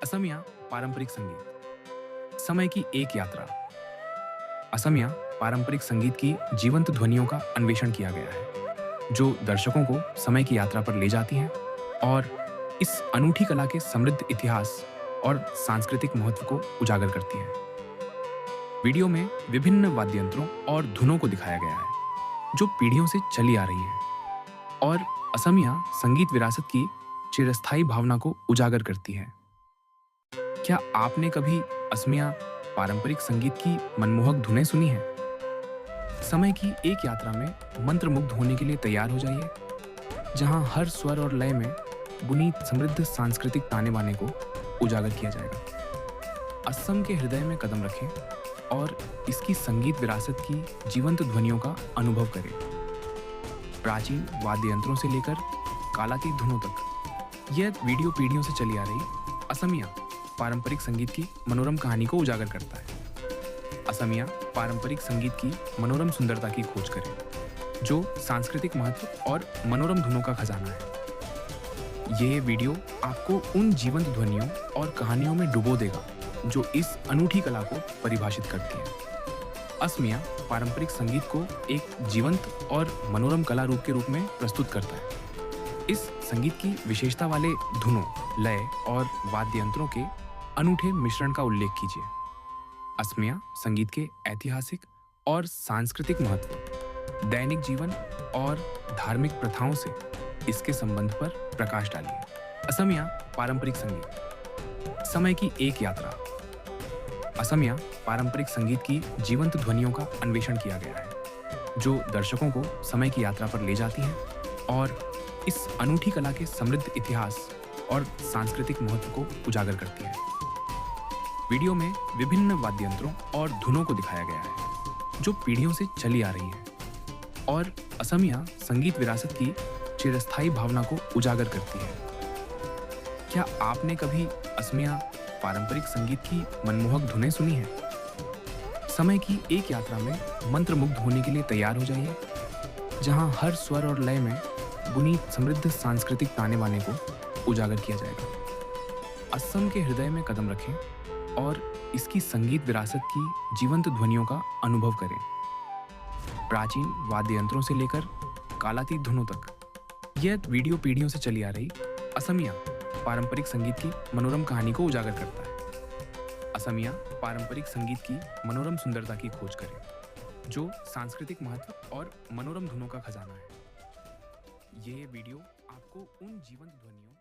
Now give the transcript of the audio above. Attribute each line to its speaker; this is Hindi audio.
Speaker 1: असमिया पारंपरिक संगीत समय की एक यात्रा। असमिया पारंपरिक संगीत की जीवंत ध्वनियों का अन्वेषण किया गया है जो दर्शकों को समय की यात्रा पर ले जाती हैं और इस अनूठी कला के समृद्ध इतिहास और सांस्कृतिक महत्व को उजागर करती है। वीडियो में विभिन्न वाद्य यंत्रों और धुनों को दिखाया गया है जो पीढ़ियों से चली आ रही हैं और असमिया संगीत विरासत की चिरस्थायी भावना को उजागर करती है। क्या आपने कभी असमिया पारंपरिक संगीत की मनमोहक धुनें सुनी हैं? समय की एक यात्रा में मंत्रमुग्ध होने के लिए तैयार हो जाइए, जहां हर स्वर और लय में बुनी समृद्ध सांस्कृतिक ताने बाने को उजागर किया जाएगा। असम के हृदय में कदम रखें और इसकी संगीत विरासत की जीवंत ध्वनियों का अनुभव करें। प्राचीन वाद्य यंत्रों से लेकर कालातीत धुनों तक यह वीडियो पीढ़ियों से चली आ रही असमिया पारंपरिक संगीत की मनोरम कहानी को उजागर करता है। असमिया पारंपरिक संगीत की मनोरम सुंदरता की खोज करें, जो सांस्कृतिक महत्व और मनोरम धुनों का खजाना है। ये वीडियो आपको उन जीवंत ध्वनियों और कहानियों में डुबो देगा जो इस अनूठी कला को परिभाषित करती है। असमिया पारंपरिक संगीत को एक जीवंत और मनोरम कला रूप के रूप में प्रस्तुत करता है। इस संगीत की विशेषता वाले धुनों, लय और वाद्य यंत्रों के अनूठे मिश्रण का उल्लेख कीजिए। असमिया संगीत के ऐतिहासिक और सांस्कृतिक महत्व, दैनिक जीवन और धार्मिक प्रथाओं से इसके संबंध पर प्रकाश डालिए। असमिया पारंपरिक संगीत समय की एक यात्रा। असमिया पारंपरिक संगीत की जीवंत ध्वनियों का अन्वेषण किया गया है जो दर्शकों को समय की यात्रा पर ले जाती हैं और इस अनूठी कला के समृद्ध इतिहास और सांस्कृतिक महत्व को उजागर करती है। वीडियो में विभिन्न वाद्य यंत्रों और धुनों को दिखाया गया है जो पीढ़ियों से चली आ रही हैं और असमिया संगीत विरासत की चिरस्थायी भावना को उजागर करती है। क्या आपने कभी असमिया पारंपरिक संगीत की मनमोहक धुनें सुनी हैं? समय की एक यात्रा में मंत्रमुग्ध होने के लिए तैयार हो जाइए, जहां हर स्वर और लय में बुनी समृद्ध सांस्कृतिक ताने बाने को उजागर किया जाएगा। असम के हृदय में कदम रखें और इसकी संगीत विरासत की जीवंत ध्वनियों का अनुभव करें। प्राचीन वाद्य यंत्रों से लेकर कालातीत धुनों तक यह वीडियो पीढ़ियों से चली आ रही असमिया पारंपरिक संगीत की मनोरम कहानी को उजागर करता है। असमिया पारंपरिक संगीत की मनोरम सुंदरता की खोज करें, जो सांस्कृतिक महत्व और मनोरम धुनों का खजाना है। ये वीडियो आपको उन जीवंत ध्वनियों